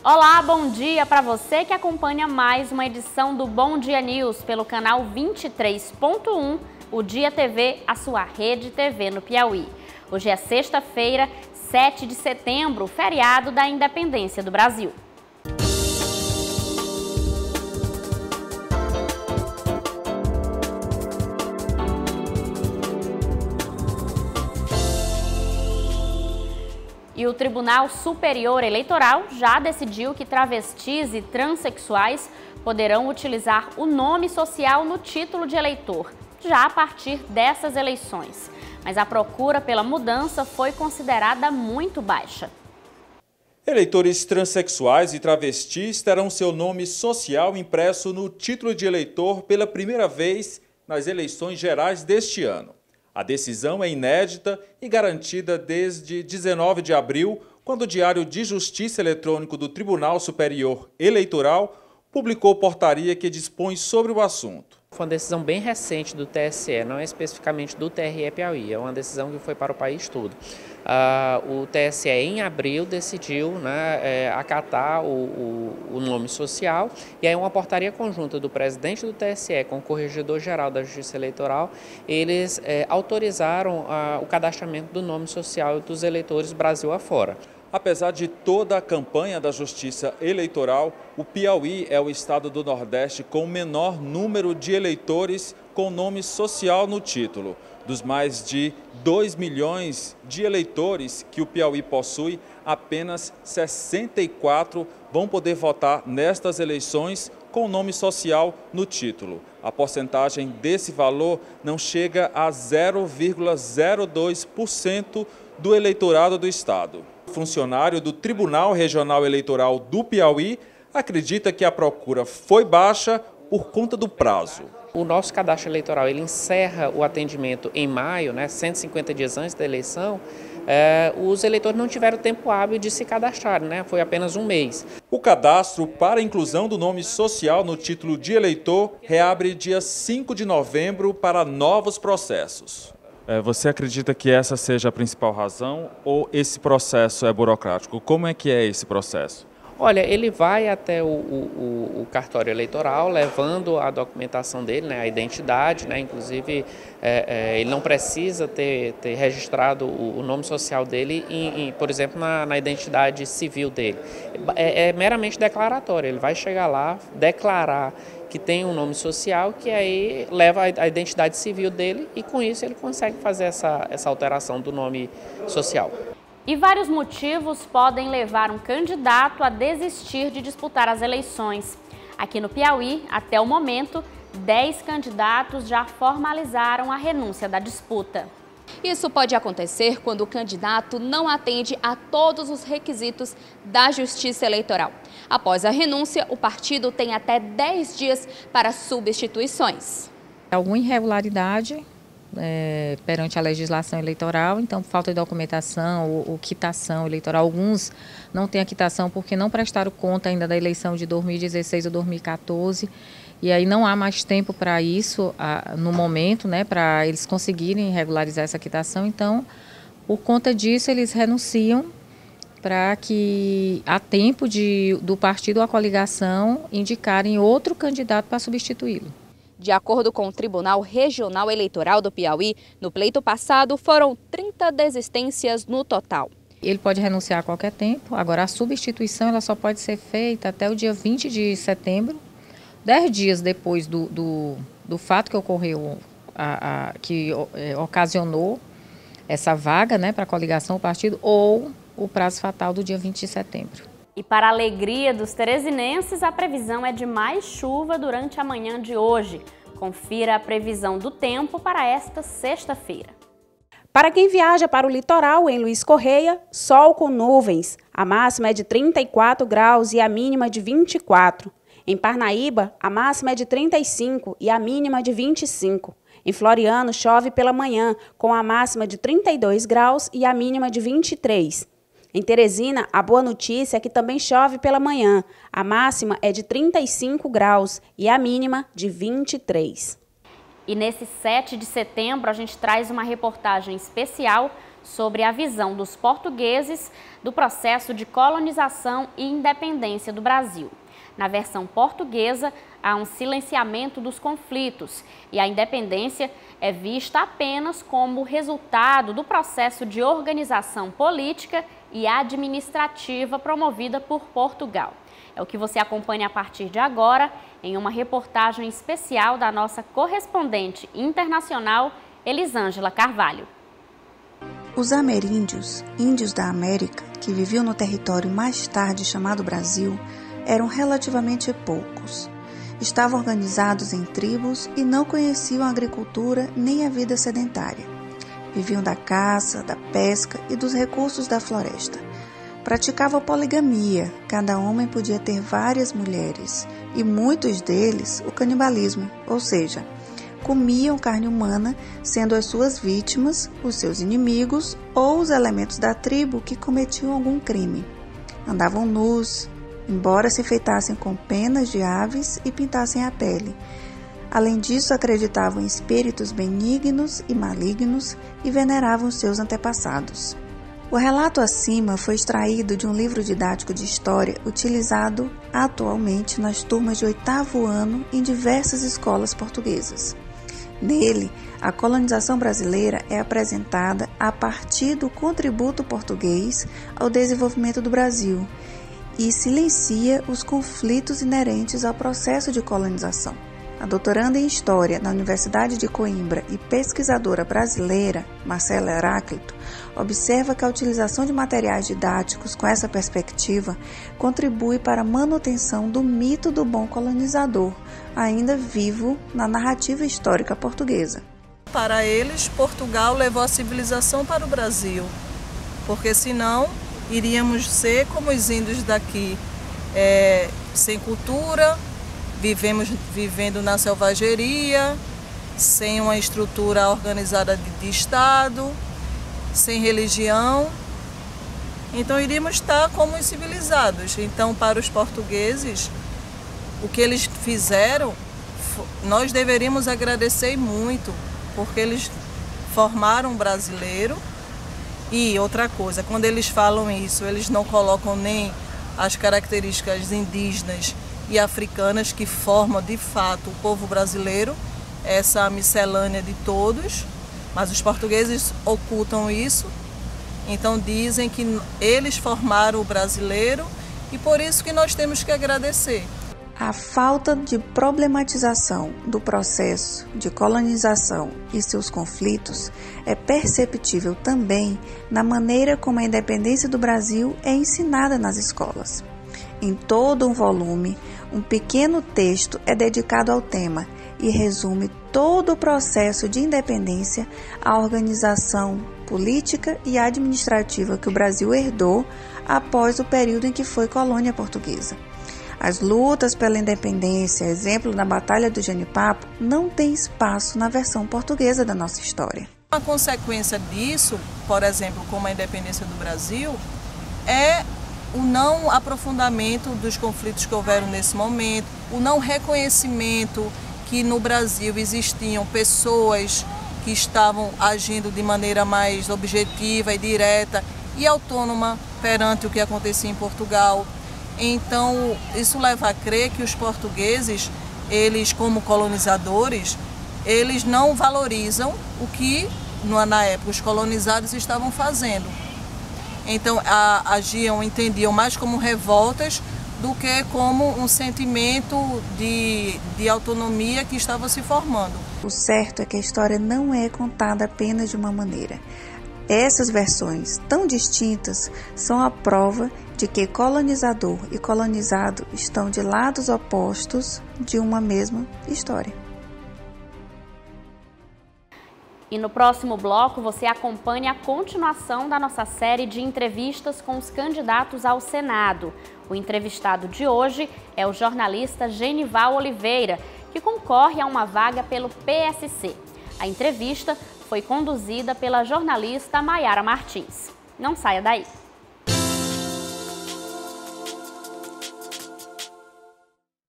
Olá, bom dia para você que acompanha mais uma edição do Bom Dia News pelo canal 23.1, o Dia TV, a sua rede TV no Piauí. Hoje é sexta-feira, 7 de setembro, feriado da Independência do Brasil. E o Tribunal Superior Eleitoral já decidiu que travestis e transexuais poderão utilizar o nome social no título de eleitor, já a partir dessas eleições. Mas a procura pela mudança foi considerada muito baixa. Eleitores transexuais e travestis terão seu nome social impresso no título de eleitor pela primeira vez nas eleições gerais deste ano. A decisão é inédita e garantida desde 19 de abril, quando o Diário de Justiça Eletrônico do Tribunal Superior Eleitoral publicou portaria que dispõe sobre o assunto. Foi uma decisão bem recente do TSE, não é especificamente do TRE Piauí, é uma decisão que foi para o país todo. O TSE, em abril, decidiu acatar o nome social, e aí uma portaria conjunta do presidente do TSE com o Corregedor-Geral da Justiça Eleitoral, eles autorizaram o cadastramento do nome social dos eleitores Brasil afora. Apesar de toda a campanha da Justiça Eleitoral, o Piauí é o estado do Nordeste com o menor número de eleitores com nome social no título. Dos mais de 2 milhões de eleitores que o Piauí possui, apenas 64 vão poder votar nestas eleições com nome social no título. A porcentagem desse valor não chega a 0,02% do eleitorado do estado. O funcionário do Tribunal Regional Eleitoral do Piauí acredita que a procura foi baixa por conta do prazo. O nosso cadastro eleitoral ele encerra o atendimento em maio, 150 dias antes da eleição. Os eleitores não tiveram tempo hábil de se cadastrar, foi apenas um mês. O cadastro para a inclusão do nome social no título de eleitor reabre dia 5 de novembro para novos processos. Você acredita que essa seja a principal razão ou esse processo é burocrático? Como é que é esse processo? Olha, ele vai até o cartório eleitoral levando a documentação dele, a identidade, inclusive ele não precisa ter registrado o nome social dele, por exemplo, na identidade civil dele. É meramente declaratório, ele vai chegar lá, declarar que tem um nome social, que aí leva a identidade civil dele e com isso ele consegue fazer essa alteração do nome social. E vários motivos podem levar um candidato a desistir de disputar as eleições. Aqui no Piauí, até o momento, 10 candidatos já formalizaram a renúncia da disputa. Isso pode acontecer quando o candidato não atende a todos os requisitos da Justiça Eleitoral. Após a renúncia, o partido tem até 10 dias para substituições. Alguma irregularidade perante a legislação eleitoral, então falta de documentação ou quitação eleitoral. Alguns não têm a quitação porque não prestaram conta ainda da eleição de 2016 ou 2014 e aí não há mais tempo para isso no momento, para eles conseguirem regularizar essa quitação. Então, por conta disso, eles renunciam para que há tempo do partido ou a coligação indicarem outro candidato para substituí-lo. De acordo com o Tribunal Regional Eleitoral do Piauí, no pleito passado foram 30 desistências no total. Ele pode renunciar a qualquer tempo, agora a substituição ela só pode ser feita até o dia 20 de setembro, 10 dias depois do fato que ocorreu, que ocasionou essa vaga para a coligação, o partido, ou o prazo fatal do dia 20 de setembro. E para a alegria dos teresinenses, a previsão é de mais chuva durante a manhã de hoje. Confira a previsão do tempo para esta sexta-feira. Para quem viaja para o litoral, em Luiz Correia, sol com nuvens. A máxima é de 34 graus e a mínima de 24. Em Parnaíba, a máxima é de 35 e a mínima de 25. Em Floriano, chove pela manhã, com a máxima de 32 graus e a mínima de 23. Em Teresina, a boa notícia é que também chove pela manhã. A máxima é de 35 graus e a mínima de 23. E nesse 7 de setembro, a gente traz uma reportagem especial sobre a visão dos portugueses do processo de colonização e independência do Brasil. Na versão portuguesa, há um silenciamento dos conflitos e a independência é vista apenas como resultado do processo de organização política e administrativa promovida por Portugal. É o que você acompanha a partir de agora em uma reportagem especial da nossa correspondente internacional, Elisângela Carvalho. Os ameríndios, índios da América, que viviam no território mais tarde chamado Brasil, eram relativamente poucos. Estavam organizados em tribos e não conheciam a agricultura nem a vida sedentária. Viviam da caça, da pesca e dos recursos da floresta. Praticavam poligamia, cada homem podia ter várias mulheres, e muitos deles o canibalismo, ou seja, comiam carne humana, sendo as suas vítimas os seus inimigos ou os elementos da tribo que cometiam algum crime. Andavam nus, embora se enfeitassem com penas de aves e pintassem a pele. Além disso, acreditavam em espíritos benignos e malignos e veneravam seus antepassados. O relato acima foi extraído de um livro didático de história utilizado atualmente nas turmas de 8º ano em diversas escolas portuguesas. Nele, a colonização brasileira é apresentada a partir do contributo português ao desenvolvimento do Brasil e silencia os conflitos inerentes ao processo de colonização. A doutoranda em História na Universidade de Coimbra e pesquisadora brasileira, Marcela Heráclito, observa que a utilização de materiais didáticos com essa perspectiva contribui para a manutenção do mito do bom colonizador, ainda vivo na narrativa histórica portuguesa. Para eles, Portugal levou a civilização para o Brasil, porque senão iríamos ser como os índios daqui, sem cultura, vivendo na selvageria, sem uma estrutura organizada de Estado, sem religião. Então iríamos estar como os civilizados. Então, para os portugueses, o que eles fizeram, nós deveríamos agradecer muito, porque eles formaram um brasileiro. E outra coisa, quando eles falam isso, eles não colocam nem as características indígenas e africanas que formam de fato o povo brasileiro, essa miscelânea de todos, mas os portugueses ocultam isso, então dizem que eles formaram o brasileiro e por isso que nós temos que agradecer. A falta de problematização do processo de colonização e seus conflitos é perceptível também na maneira como a independência do Brasil é ensinada nas escolas. Em todo um volume, um pequeno texto é dedicado ao tema e resume todo o processo de independência, a organização política e administrativa que o Brasil herdou após o período em que foi colônia portuguesa. As lutas pela independência, exemplo na Batalha do Genipapo, não têm espaço na versão portuguesa da nossa história. Uma consequência disso, por exemplo, como a independência do Brasil, é o não aprofundamento dos conflitos que houveram nesse momento, o não reconhecimento que no Brasil existiam pessoas que estavam agindo de maneira mais objetiva e direta e autônoma perante o que acontecia em Portugal. Então, isso leva a crer que os portugueses, eles como colonizadores, eles não valorizam o que na época os colonizados estavam fazendo. Então, entendiam mais como revoltas do que como um sentimento de autonomia que estava se formando. O certo é que a história não é contada apenas de uma maneira. Essas versões tão distintas são a prova de que colonizador e colonizado estão de lados opostos de uma mesma história. E no próximo bloco você acompanha a continuação da nossa série de entrevistas com os candidatos ao Senado. O entrevistado de hoje é o jornalista Genival Oliveira, que concorre a uma vaga pelo PSC. A entrevista foi conduzida pela jornalista Maiara Martins. Não saia daí!